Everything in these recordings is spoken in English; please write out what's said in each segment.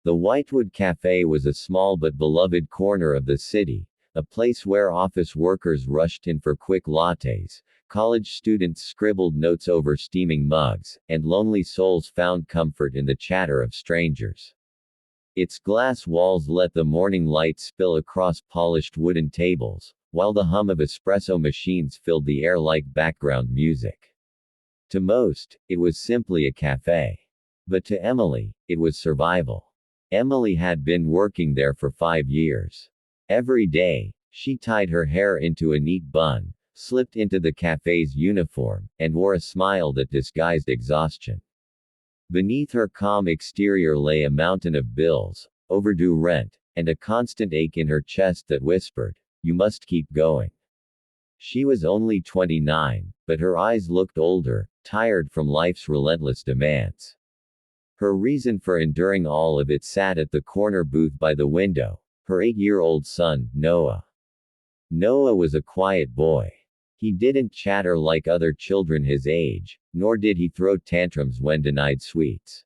The Whitewood Cafe was a small but beloved corner of the city, a place where office workers rushed in for quick lattes, college students scribbled notes over steaming mugs, and lonely souls found comfort in the chatter of strangers. Its glass walls let the morning light spill across polished wooden tables, while the hum of espresso machines filled the air like background music. To most, it was simply a cafe. But to Emily, it was survival. Emily had been working there for 5 years. Every day, she tied her hair into a neat bun, slipped into the cafe's uniform, and wore a smile that disguised exhaustion. Beneath her calm exterior lay a mountain of bills, overdue rent, and a constant ache in her chest that whispered, "You must keep going." She was only 29, but her eyes looked older, tired from life's relentless demands. Her reason for enduring all of it sat at the corner booth by the window, her 8-year-old son, Noah. Noah was a quiet boy. He didn't chatter like other children his age, nor did he throw tantrums when denied sweets.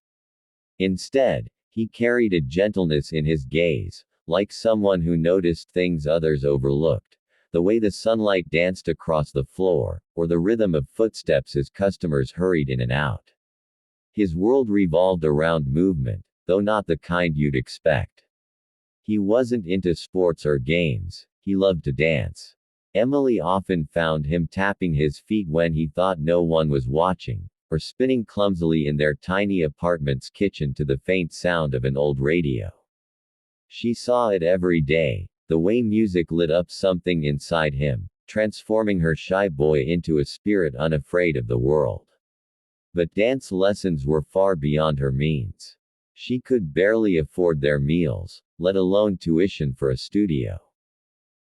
Instead, he carried a gentleness in his gaze, like someone who noticed things others overlooked, the way the sunlight danced across the floor, or the rhythm of footsteps as customers hurried in and out. His world revolved around movement, though not the kind you'd expect. He wasn't into sports or games, he loved to dance. Emily often found him tapping his feet when he thought no one was watching, or spinning clumsily in their tiny apartment's kitchen to the faint sound of an old radio. She saw it every day, the way music lit up something inside him, transforming her shy boy into a spirit unafraid of the world. But dance lessons were far beyond her means. She could barely afford their meals, let alone tuition for a studio.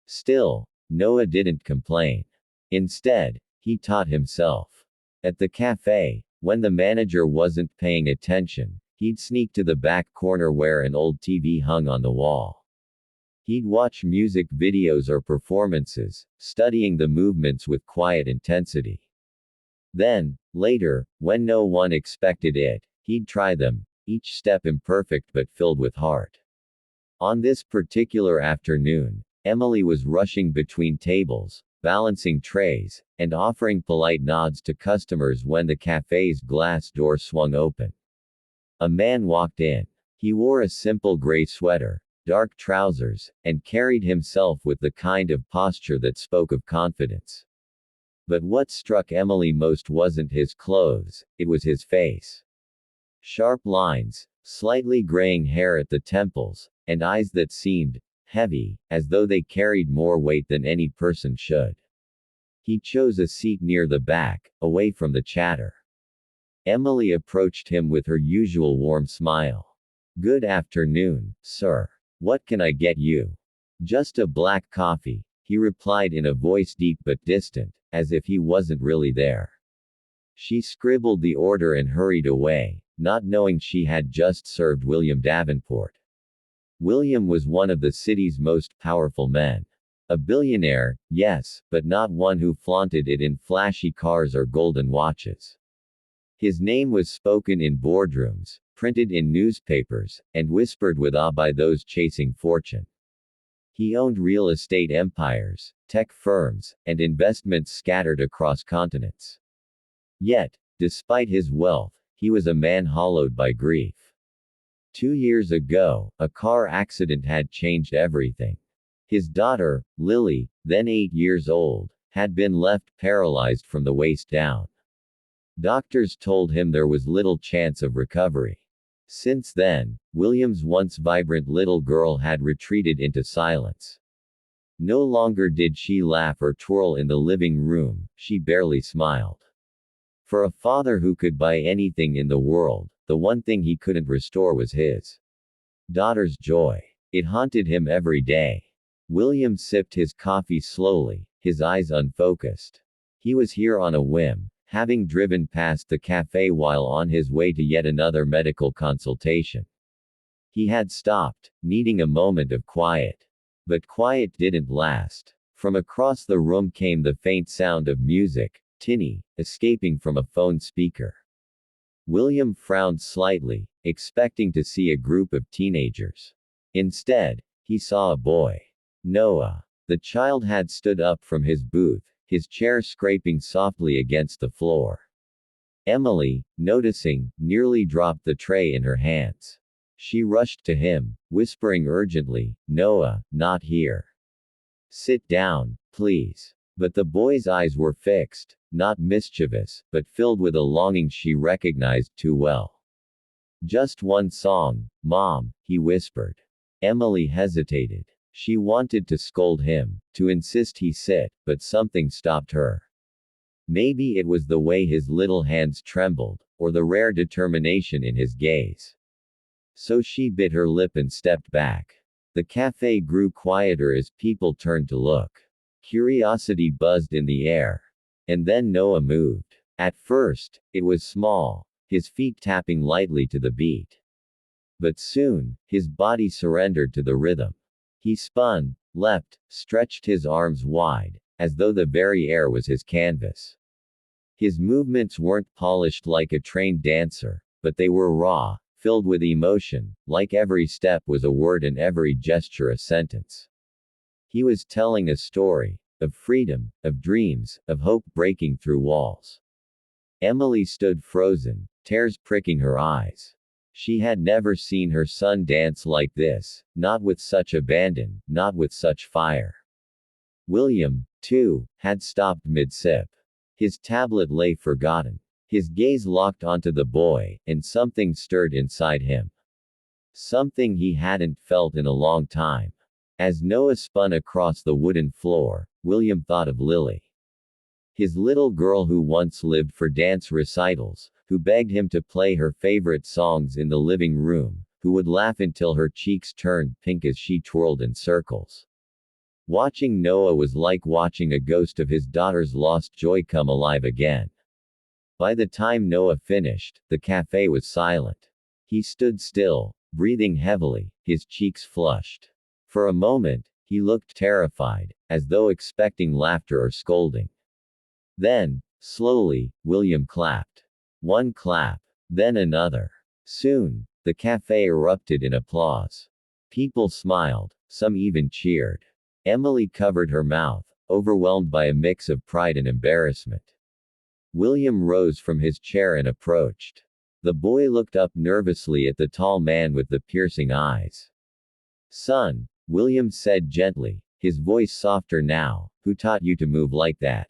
Still, Noah didn't complain. Instead, he taught himself. At the cafe, when the manager wasn't paying attention, he'd sneak to the back corner where an old TV hung on the wall. He'd watch music videos or performances, studying the movements with quiet intensity. Then, later, when no one expected it, he'd try them, each step imperfect but filled with heart. On this particular afternoon, Emily was rushing between tables, balancing trays, and offering polite nods to customers when the cafe's glass door swung open. A man walked in. He wore a simple gray sweater, dark trousers, and carried himself with the kind of posture that spoke of confidence. But what struck Emily most wasn't his clothes, it was his face. Sharp lines, slightly graying hair at the temples, and eyes that seemed heavy, as though they carried more weight than any person should. He chose a seat near the back, away from the chatter. Emily approached him with her usual warm smile. "Good afternoon, sir. What can I get you?" "Just a black coffee," he replied in a voice deep but distant, as if he wasn't really there. She scribbled the order and hurried away, not knowing she had just served William Davenport. William was one of the city's most powerful men. A billionaire, yes, but not one who flaunted it in flashy cars or golden watches. His name was spoken in boardrooms, printed in newspapers, and whispered with awe by those chasing fortune. He owned real estate empires, tech firms, and investments scattered across continents. Yet, despite his wealth, he was a man hollowed by grief. 2 years ago, a car accident had changed everything. His daughter, Lily, then 8 years old, had been left paralyzed from the waist down. Doctors told him there was little chance of recovery. Since then, William's once vibrant little girl had retreated into silence. No longer did she laugh or twirl in the living room, she barely smiled. For a father who could buy anything in the world, the one thing he couldn't restore was his daughter's joy. It haunted him every day. William sipped his coffee slowly, his eyes unfocused. He was here on a whim, having driven past the cafe while on his way to yet another medical consultation. He had stopped, needing a moment of quiet. But quiet didn't last. From across the room came the faint sound of music, tinny, escaping from a phone speaker. William frowned slightly, expecting to see a group of teenagers. Instead, he saw a boy. Noah. The child had stood up from his booth, his chair scraping softly against the floor. Emily, noticing, nearly dropped the tray in her hands. She rushed to him, whispering urgently, "Noah, not here. Sit down, please." But the boy's eyes were fixed, not mischievous, but filled with a longing she recognized too well. "Just one song, Mom," he whispered. Emily hesitated. She wanted to scold him, to insist he sit, but something stopped her. Maybe it was the way his little hands trembled, or the rare determination in his gaze. So she bit her lip and stepped back. The cafe grew quieter as people turned to look. Curiosity buzzed in the air. And then Noah moved. At first, it was small, his feet tapping lightly to the beat. But soon, his body surrendered to the rhythm. He spun, leapt, stretched his arms wide, as though the very air was his canvas. His movements weren't polished like a trained dancer, but they were raw, filled with emotion, like every step was a word and every gesture a sentence. He was telling a story, of freedom, of dreams, of hope breaking through walls. Emily stood frozen, tears pricking her eyes. She had never seen her son dance like this, not with such abandon, not with such fire. William, too, had stopped mid-sip. His tablet lay forgotten. His gaze locked onto the boy, and something stirred inside him. Something he hadn't felt in a long time. As Noah spun across the wooden floor, William thought of Lily. His little girl who once lived for dance recitals, who begged him to play her favorite songs in the living room, who would laugh until her cheeks turned pink as she twirled in circles. Watching Noah was like watching a ghost of his daughter's lost joy come alive again. By the time Noah finished, the cafe was silent. He stood still, breathing heavily, his cheeks flushed. For a moment, he looked terrified, as though expecting laughter or scolding. Then, slowly, William clapped. One clap, then another. Soon, the cafe erupted in applause. People smiled, some even cheered. Emily covered her mouth, overwhelmed by a mix of pride and embarrassment. William rose from his chair and approached. The boy looked up nervously at the tall man with the piercing eyes. "Son," William said gently, his voice softer now, "who taught you to move like that?"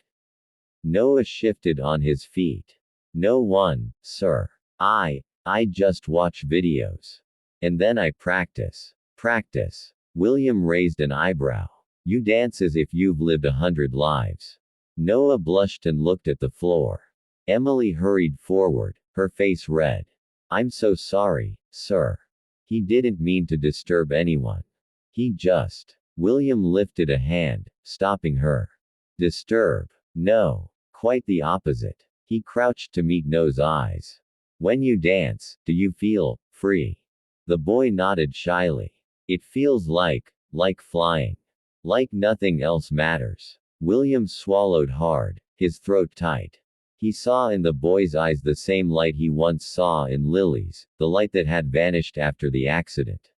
Noah shifted on his feet. "No one, sir. I just watch videos. And then I practice. Practice." William raised an eyebrow. "You dance as if you've lived 100 lives." Noah blushed and looked at the floor. Emily hurried forward, her face red. "I'm so sorry, sir. He didn't mean to disturb anyone. He just." William lifted a hand, stopping her. "Disturb? No. Quite the opposite." He crouched to meet Noah's eyes. "When you dance, do you feel free?" The boy nodded shyly. "It feels like flying. Like nothing else matters." William swallowed hard, his throat tight. He saw in the boy's eyes the same light he once saw in Lily's, the light that had vanished after the accident.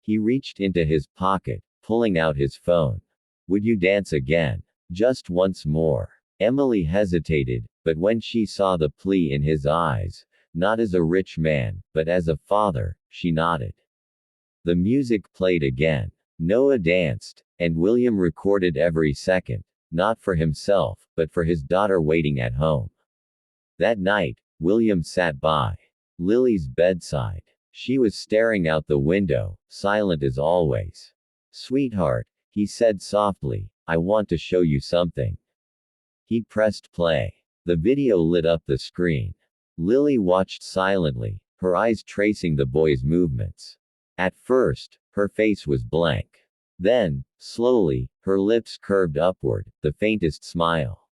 He reached into his pocket, pulling out his phone. "Would you dance again? Just once more?" Emily hesitated, but when she saw the plea in his eyes, not as a rich man, but as a father, she nodded. The music played again. Noah danced, and William recorded every second, not for himself, but for his daughter waiting at home. That night, William sat by Lily's bedside. She was staring out the window, silent as always. "Sweetheart," he said softly, "I want to show you something." He pressed play. The video lit up the screen. Lily watched silently, her eyes tracing the boy's movements. At first, her face was blank. Then, slowly, her lips curved upward, the faintest smile.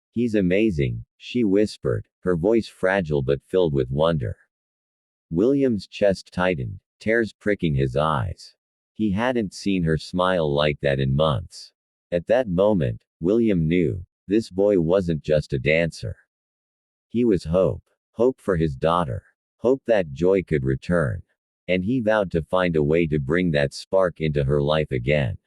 "He's amazing," she whispered, her voice fragile but filled with wonder. William's chest tightened, tears pricking his eyes. He hadn't seen her smile like that in months. At that moment, William knew, this boy wasn't just a dancer. He was hope. Hope for his daughter. hoped that joy could return. And he vowed to find a way to bring that spark into her life again.